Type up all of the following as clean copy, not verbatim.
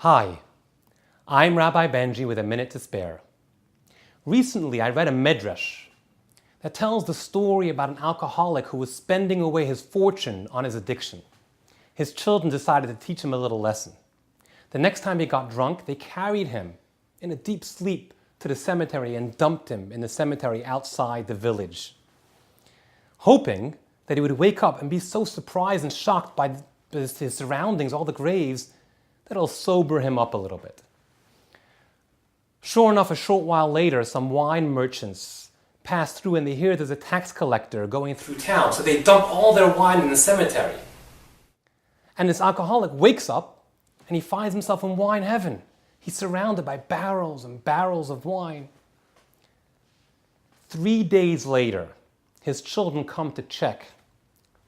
Hi, I'm Rabbi Benji with a minute to spare. Recently, I read a midrash that tells the story about an alcoholic who was spending away his fortune on his addiction. His children decided to teach him a little lesson. The next time he got drunk, they carried him in a deep sleep to the cemetery and dumped him in the cemetery outside the village, hoping that he would wake up and be so surprised and shocked by his surroundings, all the graves, that it'll sober him up a little bit. Sure enough, a short while later, some wine merchants pass through and they hear there's a tax collector going through town, so they dump all their wine in the cemetery. And this alcoholic wakes up and he finds himself in wine heaven. He's surrounded by barrels and barrels of wine. 3 days later, his children come to check,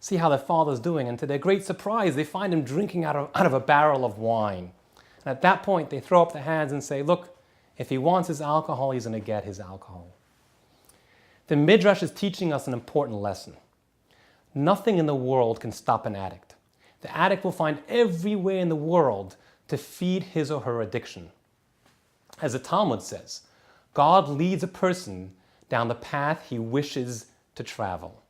see how their father's doing, and to their great surprise, they find him drinking out of a barrel of wine. And at that point, they throw up their hands and say, look, if he wants his alcohol, he's going to get his alcohol. The Midrash is teaching us an important lesson. Nothing in the world can stop an addict. The addict will find every way in the world to feed his or her addiction. As the Talmud says, God leads a person down the path he wishes to travel.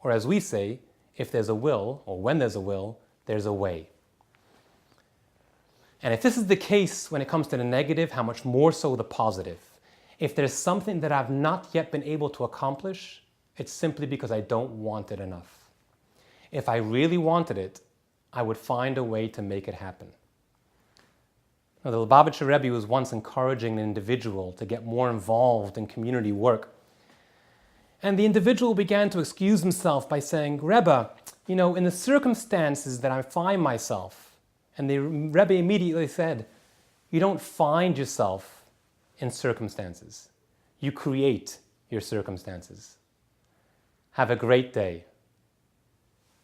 Or as we say, if there's a will, or when there's a will, there's a way. And if this is the case when it comes to the negative, how much more so the positive? If there's something that I've not yet been able to accomplish, it's simply because I don't want it enough. If I really wanted it, I would find a way to make it happen. Now, the Lubavitcher Rebbe was once encouraging an individual to get more involved in community work. And the individual began to excuse himself by saying, Rebbe, in the circumstances that I find myself, and the Rebbe immediately said, you don't find yourself in circumstances. You create your circumstances. Have a great day.